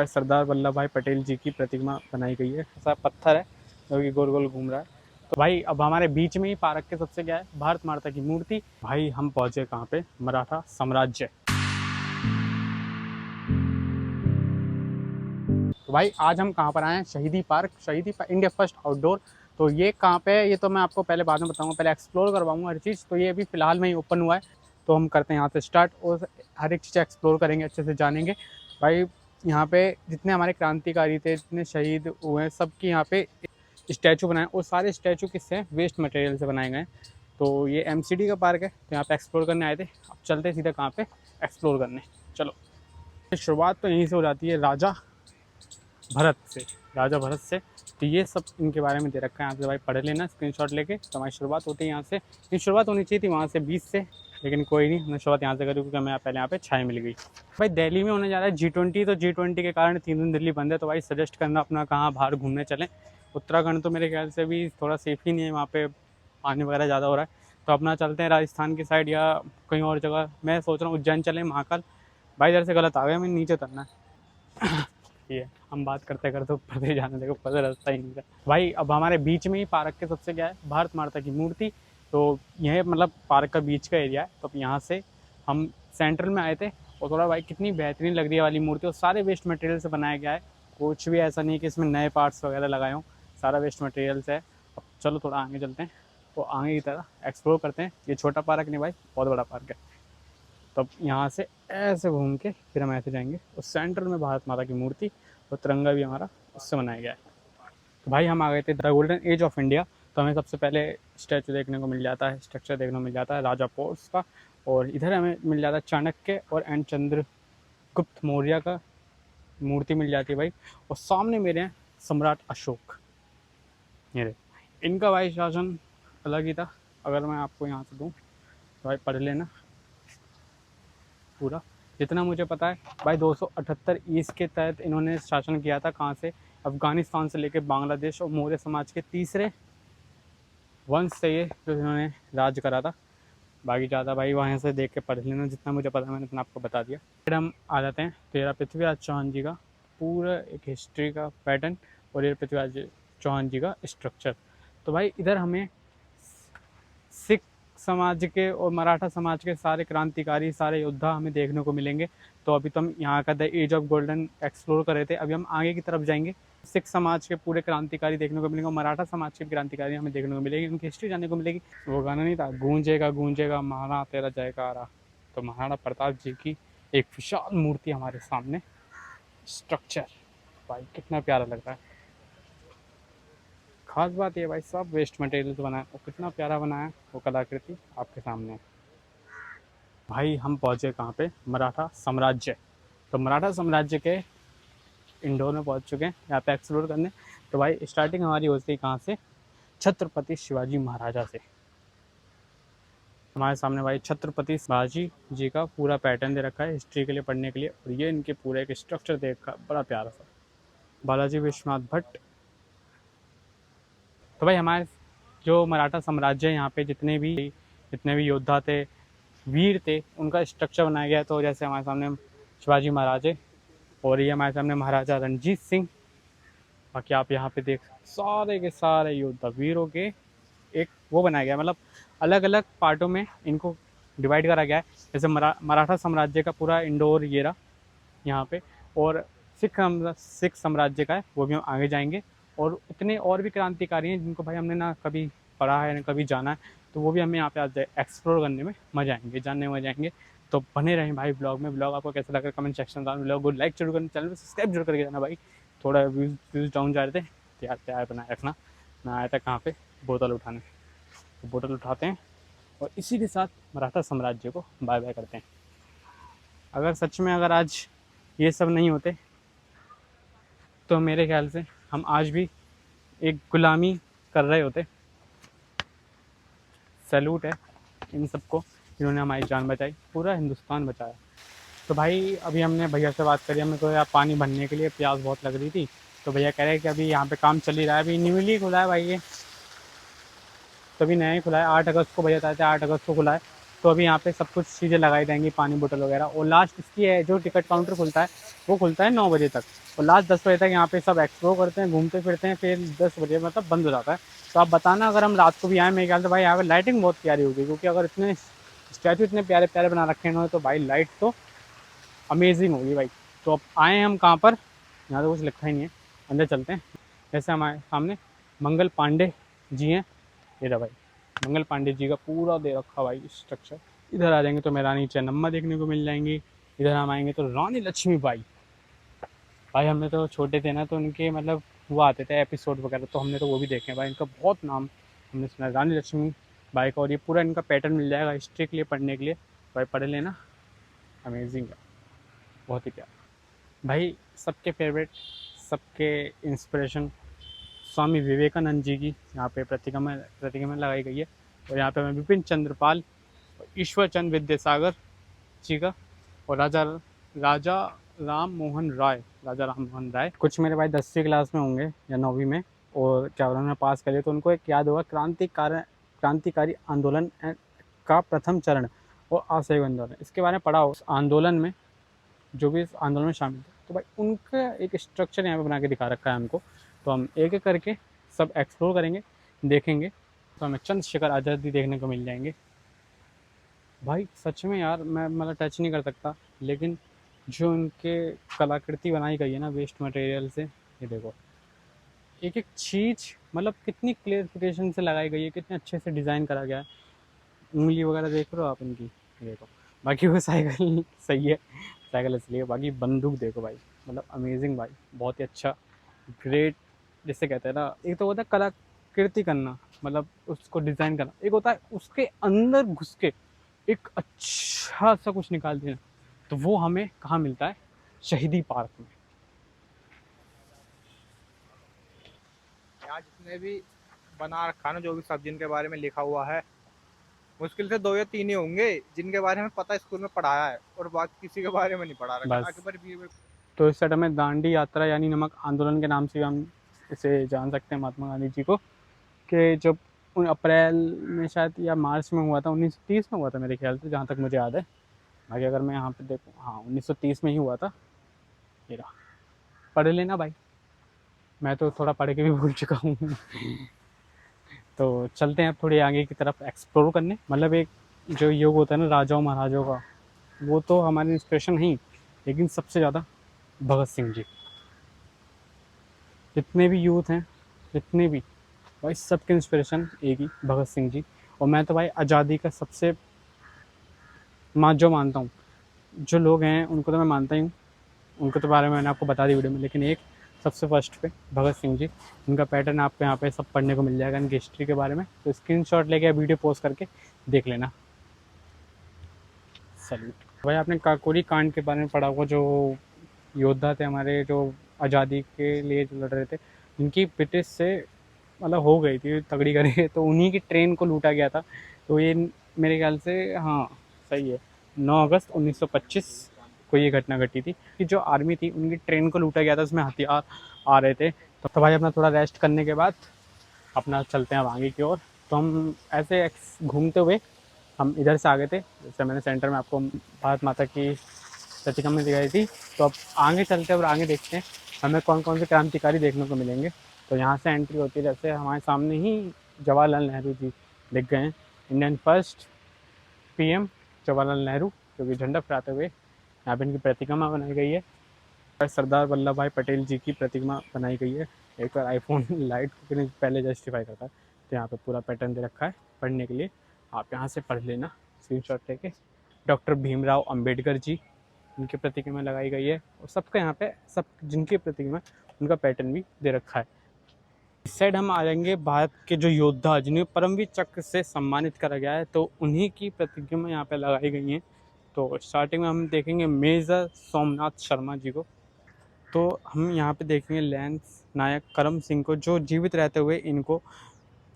सरदार वल्लभ भाई पटेल जी की प्रतिमा बनाई गई है। ऐसा पत्थर है जो कि गोल गोल घूम रहा है। तो भाई अब हमारे बीच में ही पार्क के सबसे क्या है, भारत माता की मूर्ति। भाई हम पहुंचे कहाँ पे, मराठा साम्राज्य। तो भाई आज हम कहाँ पर आए हैं, शहीदी पार्क, इंडिया फर्स्ट आउटडोर। तो ये कहाँ पे है ये तो मैं आपको पहले बाद में बताऊंगा, पहले एक्सप्लोर करवाऊंगा हर चीज़। तो ये अभी फिलहाल में ही ओपन हुआ है, तो हम करते हैं यहाँ से स्टार्ट और हर एक चीज़ एक्सप्लोर करेंगे, अच्छे से जानेंगे। भाई यहाँ पे जितने हमारे क्रांतिकारी थे, जितने शहीद हुए हैं, सबकी यहाँ पे स्टैचू बनाए, और सारे स्टैचू किससे हैं, वेस्ट मटेरियल से बनाए गए हैं। तो ये एमसीडी का पार्क है, तो यहाँ पे एक्सप्लोर करने आए थे। अब चलते हैं सीधे कहाँ पे, एक्सप्लोर करने। चलो, शुरुआत तो यहीं से हो जाती है, राजा भरत से। तो ये सब इनके बारे में दे रखा है यहाँ से, भाई पढ़ लेना स्क्रीनशॉट लेके। तो हमारी शुरुआत होती है यहाँ से, ये शुरुआत होनी चाहिए थी वहाँ से 20 से, लेकिन कोई नहीं, हमने शुरुआत यहाँ से करी क्योंकि हमें पहले यहाँ पे छाया मिल गई। भाई दिल्ली में होने जा रहा है G20, तो G20 के कारण 3 दिन दिल्ली बंद है। तो भाई सजेस्ट करना अपना कहाँ बाहर घूमने चलें। उत्तराखंड तो मेरे ख्याल से भी थोड़ा सेफ ही नहीं है, वहाँ पे पानी वगैरह ज़्यादा हो रहा है। तो अपना चलते हैं राजस्थान की साइड या कहीं और जगह। मैं सोच रहा हूँ उज्जैन चलें, महाकाल। भाई इधर से गलत आ गया, मैं नीचे उतरना है। ये हम बात करते करते ऊपर से जाने देखो, ऊपर से रास्ता ही नहीं था। भाई अब हमारे बीच में ही पार्क के सबसे क्या है, भारत माता की मूर्ति। तो यह मतलब पार्क का बीच का एरिया है। तो अब यहाँ से हम सेंट्रल में आए थे, और थोड़ा भाई कितनी बेहतरीन लग रही है वाली मूर्ति, और सारे वेस्ट मटेरियल से बनाया गया है। कुछ भी ऐसा नहीं कि इसमें नए पार्ट्स वगैरह लगाए हों, सारा वेस्ट मटेरियल से है। अब चलो थोड़ा आगे चलते हैं, तो आगे की तरह एक्सप्लोर करते हैं। ये छोटा पार्क नहीं भाई, बहुत बड़ा पार्क है। तब यहाँ से ऐसे घूम के फिर हम ऐसे जाएंगे, और सेंटर में भारत माता की मूर्ति, और तिरंगा भी हमारा उससे बनाया गया है। तो भाई हम आ गए थे the golden age of India. तो हमें सबसे पहले स्टैचू देखने को मिल जाता है, स्ट्रक्चर देखने को मिल जाता है राजा पोर्स का, और इधर हमें मिल जाता है चाणक्य और एंड चंद्रगुप्त मौर्य का मूर्ति मिल जाती है भाई। और सामने मेरे हैं सम्राट अशोक। ये इनका भाई शासन अलग ही था, अगर मैं आपको यहाँ से दूँ तो भाई पढ़ लेना पूरा। जितना मुझे पता है भाई, 278 ईस्ट के तहत इन्होंने शासन किया था। कहाँ से, अफ़गानिस्तान से लेकर बांग्लादेश, और मौर्य समाज के तीसरे वंश से ये जो इन्होंने राज करा था। बाकी ज़्यादा भाई वहाँ से देख के पढ़ लेना, जितना मुझे पता है मैंने इतना आपको बता दिया। फिर हम आ जाते हैं तेरा पृथ्वीराज चौहान जी का पूरा एक हिस्ट्री का पैटर्न, और ये पृथ्वीराज चौहान जी का स्ट्रक्चर। तो भाई इधर हमें सिख समाज के और मराठा समाज के सारे क्रांतिकारी, सारे योद्धा हमें देखने को मिलेंगे। तो अभी तो हम यहाँ का the age of golden explore कर रहे थे, अभी हम आगे की तरफ जाएंगे। सिख समाज के पूरे क्रांतिकारी देखने को मिलेंगे, और मराठा समाज के क्रांतिकारी हमें देखने को मिलेगी, उनकी हिस्ट्री जानने को मिलेगी। वो गाना नहीं था, गूंजेगा गूंजेगा महाराणा तेरा जयकारा। तो महाराणा प्रताप जी की एक विशाल मूर्ति हमारे सामने, स्ट्रक्चर भाई कितना प्यारा लग रहा है। खास बात ये भाई, सब वेस्ट मटेरियल से बनाया, और कितना प्यारा बनाया वो कलाकृति आपके सामने है। भाई हम पहुँचे कहाँ पे, मराठा साम्राज्य। तो मराठा साम्राज्य के इंडोर में पहुँच चुके हैं, यहाँ पे एक्सप्लोर करने। तो भाई स्टार्टिंग हमारी होती है कहाँ से, छत्रपति शिवाजी महाराजा से। हमारे सामने भाई छत्रपति शिवाजी जी का पूरा पैटर्न दे रखा है हिस्ट्री के लिए पढ़ने के लिए, और ये इनके पूरे एक स्ट्रक्चर देखा, बड़ा प्यारा सा। बालाजी विश्वनाथ भट्ट। तो भाई हमारे जो मराठा साम्राज्य है, यहाँ पे जितने भी योद्धा थे, वीर थे, उनका स्ट्रक्चर बनाया गया। तो जैसे हमारे सामने शिवाजी महाराज है, और ये हमारे सामने महाराजा रणजीत सिंह। बाकी आप यहाँ पे देख सारे के सारे योद्धा वीरों के एक वो बनाया गया, मतलब अलग अलग पार्टों में इनको डिवाइड करा गया है। जैसे मराठा साम्राज्य का पूरा इंडोर ये रहा यहाँ पे, और सिख साम्राज्य का है, वो भी हम आगे जाएंगे। और इतने और भी क्रांतिकारी हैं जिनको भाई हमने ना कभी पढ़ा है ना कभी जाना है, तो वो भी हमें यहाँ पे आज एक्सप्लोर करने में मजा आएंगे, जानने में मजा आएंगे। तो बने रहें भाई ब्लॉग में। ब्लॉग आपको कैसा लगा कमेंट सेक्शन में, ब्लॉग को लाइक जरूर करना, चैनल को सब्सक्राइब जरूर करके जाना भाई। थोड़ा व्यूज़ डाउन जा रहे थे, तैयार तैयार बनाए रखना। मैं आया था कहाँ पे, बोतल उठाने। तो बोतल उठाते हैं, और इसी के साथ मराठा साम्राज्य को बाय बाय करते हैं। अगर सच में अगर आज ये सब नहीं होते, तो मेरे ख्याल से हम आज भी एक गुलामी कर रहे होते। सैल्यूट है इन सबको जिन्होंने हमारी जान बचाई, पूरा हिंदुस्तान बचाया। तो भाई अभी हमने भैया से बात करी, हमें को यार पानी भरने के लिए प्यास बहुत लग रही थी। तो भैया कह रहे हैं कि अभी यहाँ पे काम चल ही रहा है, अभी न्यूली खुला है भाई ये, तभी नया ही खुला है। 8 अगस्त को भैया बताए थे, 8 अगस्त को खुला है। तो अभी यहाँ पे सब कुछ चीज़ें लगाई जाएंगी, पानी बोतल वगैरह। और लास्ट इसकी है जो टिकट काउंटर खुलता है वो खुलता है 9 बजे तक, और लास्ट 10 बजे तक यहाँ पे सब एक्सप्लोर करते हैं, घूमते फिरते हैं, फिर 10 बजे मतलब बंद हो जाता है। तो आप बताना अगर हम रात को भी आए, मेरे ख्याल से भाई यहाँ पे लाइटिंग बहुत प्यारी होगी, क्योंकि अगर इतने स्टैचू इतने प्यारे प्यारे बना रखे हैं इन्होंने, तो भाई लाइट तो अमेजिंग होगी भाई। तो अब आए हैं हम कहाँ पर, यहाँ तो कुछ लिखा ही नहीं है, अंदर चलते हैं। जैसे हमारे सामने मंगल पांडे जी हैं, ये रहा भाई मंगल पांडे जी का पूरा दे रखा भाई स्ट्रक्चर। इधर आ जाएंगे तो मैं रानी चेन्नम्मा देखने को मिल जाएंगी, इधर हम आएंगे तो रानी लक्ष्मीबाई। भाई हमने तो छोटे थे ना, तो उनके मतलब वो आते थे एपिसोड वगैरह, तो हमने तो वो भी देखे हैं भाई, इनका बहुत नाम हमने सुना है रानी लक्ष्मीबाई का। और ये पूरा इनका पैटर्न मिल जाएगा हिस्ट्री के लिए पढ़ने के लिए, भाई पढ़ लेना, अमेजिंग है, बहुत ही प्यारा भाई। सबके फेवरेट, सबके इंस्पिरेशन स्वामी विवेकानंद जी की यहाँ पे प्रतिमा लगाई गई है। और यहाँ पे हमें विपिन चंद्रपाल, ईश्वर चंद्र विद्यासागर जी का, और राजा राजा राम मोहन राय। कुछ मेरे भाई 10वीं क्लास में होंगे या 9वीं में, और क्या उन्होंने पास करे, तो उनको एक याद होगा क्रांतिकारी आंदोलन का प्रथम चरण और असहयोग आंदोलन, इसके बारे में पढ़ा हो। उस आंदोलन में जो भी इस आंदोलन में शामिल थे, तो भाई उनका एक स्ट्रक्चर यहाँ पे बना के दिखा रखा है हमको। तो हम एक एक करके सब एक्सप्लोर करेंगे, देखेंगे, तो हमें चंद्रशेखर आज़ादी देखने को मिल जाएंगे। भाई सच में यार मैं मतलब टच नहीं कर सकता, लेकिन जो उनके कलाकृति बनाई गई है ना वेस्ट मटेरियल से, ये देखो एक एक चीज़ मतलब कितनी क्लियरिफिकेशन से लगाई गई है, कितने अच्छे से डिज़ाइन करा गया है। उंगली वगैरह देख रहे हो आप इनकी, ये देखो। बाकी वो साइकिल सही है, साइकिल इसलिए, बाकी बंदूक देखो भाई, मतलब अमेजिंग भाई, बहुत ही अच्छा, ग्रेट। जिसे कहते हैं ना, एक तो होता है कलाकृति करना, मतलब उसको डिज़ाइन करना, एक होता है उसके अंदर घुस के एक अच्छा सा कुछ निकाल देना। तो वो हमें कहाँ मिलता है, शहीदी पार्क में। यहाँ जितने भी बना रखा ना, जो भी सब जिनके बारे में लिखा हुआ है, मुश्किल से 2 या 3 ही होंगे जिनके बारे में पता स्कूल में पढ़ाया है, और बाकी किसी के बारे में नहीं पढ़ा रखा बस, अकबर भी। तो इस साइड में दांडी यात्रा यानी नमक आंदोलन के नाम से हम इसे जान सकते हैं, महात्मा गांधी जी को, कि जब अप्रैल में शायद या मार्च में हुआ था, 1930 में हुआ था मेरे ख्याल से, जहाँ तक मुझे याद है। बाकी अगर मैं यहाँ पे देखूँ, हाँ 1930 में ही हुआ था। ये रहा, पढ़ लेना भाई, मैं तो थोड़ा पढ़ के भी भूल चुका हूँ। तो चलते हैं अब थोड़ी आगे की तरफ एक्सप्लोर करने। मतलब एक जो युग होता है ना राजाओं महाराजाओं का, वो तो हमारे इंस्पिरेशन नहीं, लेकिन सबसे ज़्यादा भगत सिंह जी। जितने भी यूथ हैं, जितने भी भाई, सबके इंस्पिरेशन एक ही, भगत सिंह जी। और मैं तो भाई आज़ादी का सबसे जो मानता हूँ, जो लोग हैं उनको तो मैं मानता ही हूँ, उनके तो बारे में मैंने आपको बता दी वीडियो में, लेकिन एक सबसे फर्स्ट पे भगत सिंह जी, उनका पैटर्न आपको यहाँ पे सब पढ़ने को मिल जाएगा इनकी हिस्ट्री के बारे में। तो स्क्रीनशॉट लेके वीडियो पोस्ट करके देख लेना। सल्यूट भाई। आपने काकोरी कांड के बारे में पढ़ा होगा, जो योद्धा थे हमारे, जो आज़ादी के लिए जो लड़ रहे थे, इनकी ब्रिटिश से मतलब हो गई थी तगड़ी करके, तो उन्हीं की ट्रेन को लूटा गया था। तो ये मेरे ख्याल से, हाँ सही है, 9 अगस्त 1925 को ये घटना घटी थी कि जो आर्मी थी उनकी ट्रेन को लूटा गया था, उसमें हथियार आ रहे थे। तो भाई अपना थोड़ा रेस्ट करने के बाद अपना चलते हैं अब आगे की ओर। तो हम ऐसे घूमते हुए हम इधर से आ गए थे, जैसे मैंने सेंटर में आपको भारत माता की प्रतिमा में दिखाई थी। तो अब आगे चलते हैं और आगे देखते हैं हमें कौन कौन से क्रांतिकारी देखने को मिलेंगे। तो यहाँ से एंट्री होती है, जैसे हमारे सामने ही जवाहरलाल नेहरू जी दिख गए हैं, Indian first PM Jawaharlal Nehru, जो कि झंडा फहराते हुए, यहाँ पर इनकी प्रतिमा बनाई गई है। सरदार वल्लभ भाई पटेल जी की प्रतिमा बनाई गई है। एक बार आईफोन लाइट को पहले जस्टिफाई करता है, तो यहाँ पे पूरा पैटर्न दे रखा है पढ़ने के लिए, आप यहाँ से पढ़ लेना स्क्रीनशॉट लेके। डॉक्टर भीमराव अंबेडकर जी, उनकी प्रतिमा लगाई गई है, और सबका यहाँ पे सब जिनकी प्रतिमा उनका पैटर्न भी दे रखा है। इस साइड हम आ जाएंगे भारत के जो योद्धा जिन्हें परमवीर चक्र से सम्मानित करा गया है, तो उन्हीं की प्रतिमा यहाँ पे लगाई गई हैं। तो स्टार्टिंग में हम देखेंगे मेजर सोमनाथ शर्मा जी को। तो हम यहाँ पे देखेंगे लैंस नायक करम सिंह को, जो जीवित रहते हुए इनको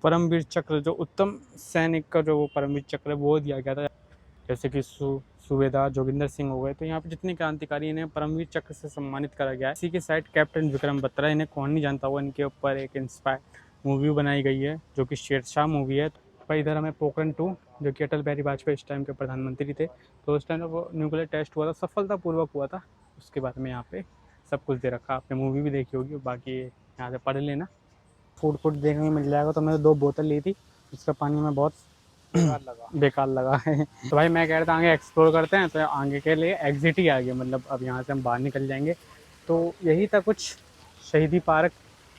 परमवीर चक्र, जो उत्तम सैनिक का जो वो परमवीर चक्र है वो दिया गया था। जैसे कि सूबेदार जोगिंदर सिंह हो गए। तो यहाँ पे जितने क्रांतिकारी इन्हें परमवीर चक्र से सम्मानित करा गया है। इसी के साइड कैप्टन विक्रम बत्रा, इन्हें कौन नहीं जानता हुआ, इनके ऊपर एक इंस्पायर मूवी बनाई गई है जो कि शेरशाह मूवी है। पर इधर हमें पोखरण 2 जो कि अटल बिहारी वाजपेयी इस टाइम के प्रधानमंत्री थे। तो उस टाइम वो न्यूक्लियर टेस्ट हुआ था, सफलतापूर्वक हुआ था। उसके बारे में यहाँ पे सब कुछ दे रखा, आपने मूवी भी देखी होगी, बाकी यहाँ से पढ़ लेना। फूड देखने को मिल जाएगा। तो मैंने 2 बोतल ली थी, उसका पानी में बहुत बेकार लगा है। तो भाई मैं कह रहा था आगे एक्सप्लोर करते हैं, तो आगे के लिए एग्जिट ही आ गया, मतलब अब यहाँ से हम बाहर निकल जाएंगे। तो यही था कुछ, शहीदी park,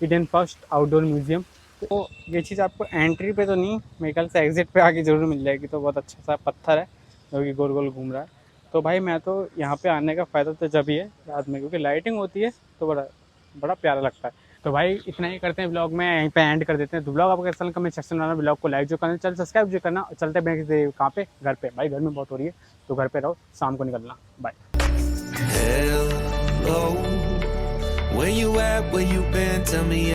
Eden first outdoor museum. तो ये चीज़ आपको एंट्री पे तो नहीं, मेरे ख्याल से एग्जिट पे आके ज़रूर मिल जाएगी। तो बहुत अच्छा सा पत्थर है जो कि गोल गोल घूम रहा है। तो भाई मैं तो यहाँ पे आने का फ़ायदा तो जब ही है रात में, क्योंकि लाइटिंग होती है तो बड़ा प्यारा लगता है। तो भाई इतना ही करते हैं ब्लॉग में, यहीं पे एंड कर देते हैं। तो ब्लॉग आपको कैसा लगा कमेंट सेक्शन में, ब्लॉग को लाइक जो करना, चल सब्सक्राइब जो करना। चलते हैं कहाँ पे, घर पे। भाई गर्मी बहुत हो रही है तो घर पे रहो, शाम को निकलना। Bye. Hello, where you at? Where you been? Tell me